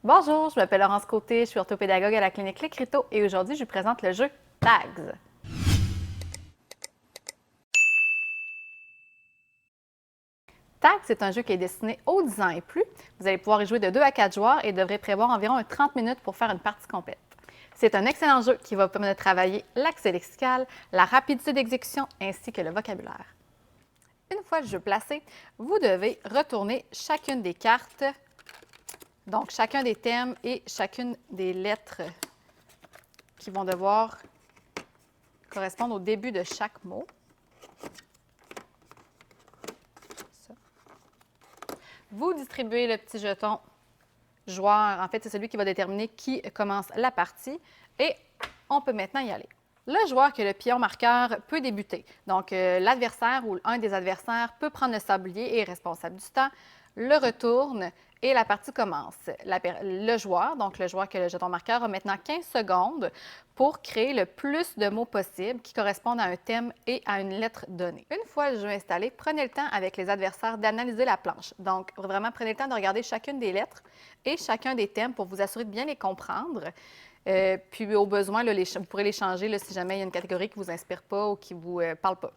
Bonjour, je m'appelle Laurence Côté, je suis orthopédagogue à la clinique Lécriteau et aujourd'hui, je vous présente le jeu Tags. Tags, c'est un jeu qui est destiné aux 10 ans et plus. Vous allez pouvoir y jouer de 2 à 4 joueurs et devrez prévoir environ 30 minutes pour faire une partie complète. C'est un excellent jeu qui va vous permettre de travailler l'accès lexical, la rapidité d'exécution ainsi que le vocabulaire. Une fois le jeu placé, vous devez retourner chacune des cartes, donc chacun des thèmes et chacune des lettres qui vont devoir correspondre au début de chaque mot. Ça. Vous distribuez le petit jeton joueur. En fait, c'est celui qui va déterminer qui commence la partie. Et on peut maintenant y aller. Le joueur qui a le pion marqueur peut débuter. Donc, l'adversaire ou un des adversaires peut prendre le sablier et est responsable du temps, le retourne et la partie commence. Le joueur, donc le joueur qui a le jeton marqueur, a maintenant 15 secondes pour créer le plus de mots possibles qui correspondent à un thème et à une lettre donnée. Une fois le jeu installé, prenez le temps avec les adversaires d'analyser la planche. Donc, vraiment, prenez le temps de regarder chacune des lettres et chacun des thèmes pour vous assurer de bien les comprendre. Puis, au besoin, là, vous pourrez les changer là, si jamais il y a une catégorie qui ne vous inspire pas ou qui ne vous parle pas.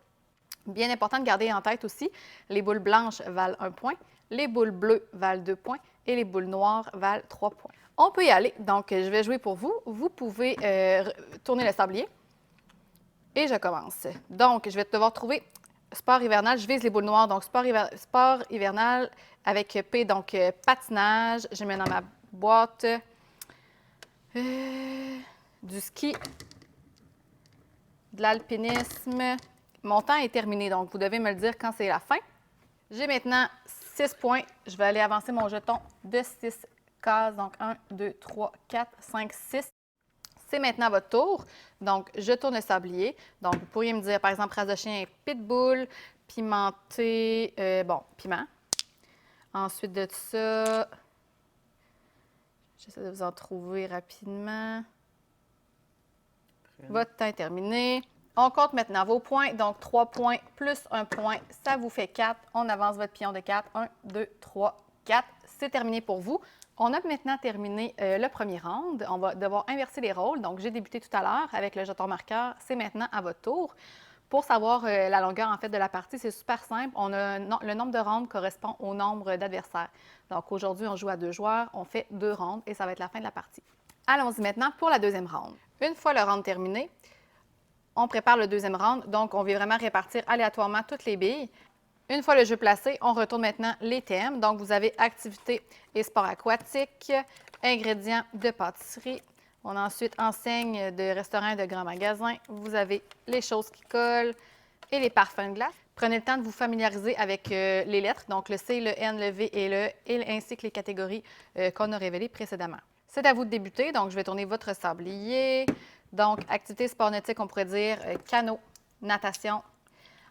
Bien important de garder en tête aussi, les boules blanches valent 1 point, les boules bleues valent 2 points et les boules noires valent 3 points. On peut y aller. Donc, je vais jouer pour vous. Vous pouvez tourner le sablier et je commence. Donc, je vais devoir trouver sport hivernal. Je vise les boules noires. Donc, sport hivernal avec P, donc patinage. Je mets dans ma boîte du ski, de l'alpinisme. Mon temps est terminé, donc vous devez me le dire quand c'est la fin. J'ai maintenant 6 points. Je vais aller avancer mon jeton de 6 cases. Donc, 1, 2, 3, 4, 5, 6. C'est maintenant votre tour. Donc, je tourne le sablier. Donc, vous pourriez me dire, par exemple, race de chien, pitbull, pimenté, piment. Ensuite de ça, j'essaie de vous en trouver rapidement. Votre temps est terminé. On compte maintenant vos points. Donc, 3 points plus 1 point, ça vous fait 4. On avance votre pion de 4. 1, 2, 3, 4. C'est terminé pour vous. On a maintenant terminé le premier round. On va devoir inverser les rôles. Donc, j'ai débuté tout à l'heure avec le jeton marqueur. C'est maintenant à votre tour. Pour savoir la longueur en fait de la partie, c'est super simple. Le nombre de rounds correspond au nombre d'adversaires. Donc, aujourd'hui, on joue à 2 joueurs. On fait 2 rounds et ça va être la fin de la partie. Allons-y maintenant pour la deuxième round. Une fois le round terminé, on prépare le deuxième round. Donc, on va vraiment répartir aléatoirement toutes les billes. Une fois le jeu placé, on retourne maintenant les thèmes. Donc, vous avez activités et sports aquatiques, ingrédients de pâtisserie. On a ensuite enseigne de restaurants et de grands magasins. Vous avez les choses qui collent et les parfums de glace. Prenez le temps de vous familiariser avec les lettres, donc le C, le N, le V et le I, ainsi que les catégories qu'on a révélées précédemment. C'est à vous de débuter, donc je vais tourner votre sablier. Donc, activité sport nautique, on pourrait dire canot, natation.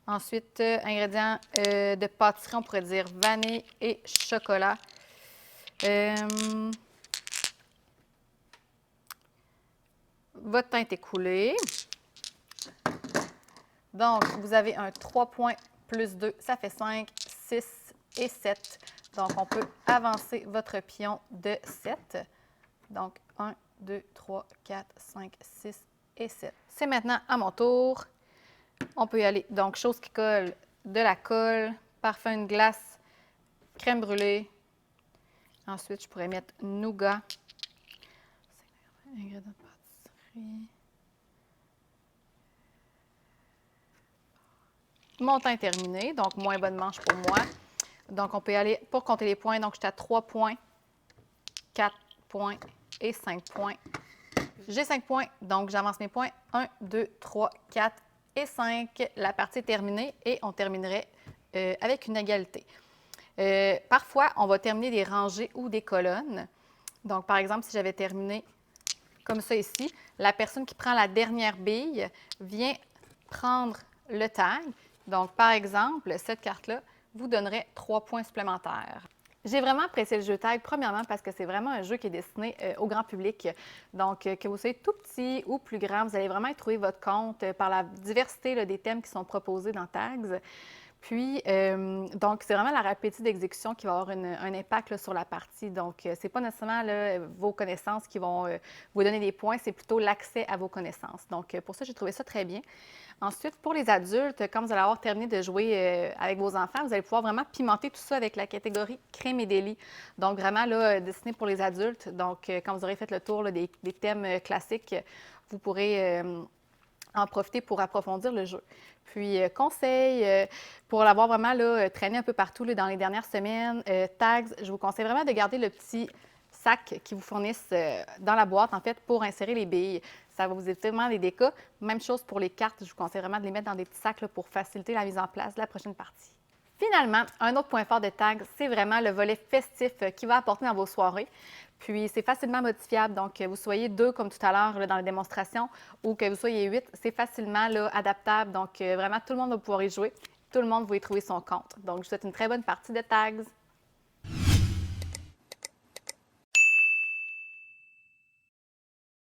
Ensuite, ingrédients de pâtisserie, on pourrait dire vanille et chocolat. Votre temps est écoulé. Donc, vous avez un 3 points plus 2, ça fait 5, 6 et 7. Donc, on peut avancer votre pion de 7. Donc, 1, 2, 3, 4, 5, 6 et 7. C'est maintenant à mon tour. On peut y aller. Donc, choses qui collent, de la colle, parfum de glace, crème brûlée. Ensuite, je pourrais mettre nougat. Ingrédients de pâtisserie. Mon temps est terminé, donc moins bonne manche pour moi. Donc, on peut y aller pour compter les points. Donc, j'étais à 3 points, 4 points et 5 points. J'ai 5 points, donc j'avance mes points. 1, 2, 3, 4 et 5. La partie est terminée et on terminerait avec une égalité. Parfois, on va terminer des rangées ou des colonnes. Donc, par exemple, si j'avais terminé comme ça ici, la personne qui prend la dernière bille vient prendre le tag. Donc, par exemple, cette carte-là vous donnerait 3 points supplémentaires. J'ai vraiment apprécié le jeu tag, premièrement parce que c'est vraiment un jeu qui est destiné au grand public. Donc, que vous soyez tout petit ou plus grand, vous allez vraiment y trouver votre compte par la diversité là, des thèmes qui sont proposés dans Tags. Puis, donc, c'est vraiment la rapidité d'exécution qui va avoir un impact là, sur la partie. Donc, c'est pas nécessairement là, vos connaissances qui vont vous donner des points, c'est plutôt l'accès à vos connaissances. Donc, pour ça, j'ai trouvé ça très bien. Ensuite, pour les adultes, quand vous allez avoir terminé de jouer avec vos enfants, vous allez pouvoir vraiment pimenter tout ça avec la catégorie crème et délit. Donc, vraiment, là, dessiné pour les adultes. Donc, quand vous aurez fait le tour là, des thèmes classiques, vous pourrez en profiter pour approfondir le jeu. Puis, conseil, pour l'avoir vraiment là, traîné un peu partout là, dans les dernières semaines, tags, je vous conseille vraiment de garder le petit sac qu'ils vous fournissent dans la boîte, en fait, pour insérer les billes. Ça va vous éviter vraiment les dégâts. Même chose pour les cartes, je vous conseille vraiment de les mettre dans des petits sacs là, pour faciliter la mise en place de la prochaine partie. Finalement, un autre point fort de Tag, c'est vraiment le volet festif qui va apporter dans vos soirées. Puis, c'est facilement modifiable. Donc, que vous soyez 2 comme tout à l'heure dans la démonstration ou que vous soyez 8, c'est facilement là, adaptable. Donc, vraiment, tout le monde va pouvoir y jouer. Tout le monde va y trouver son compte. Donc, je vous souhaite une très bonne partie de Tags.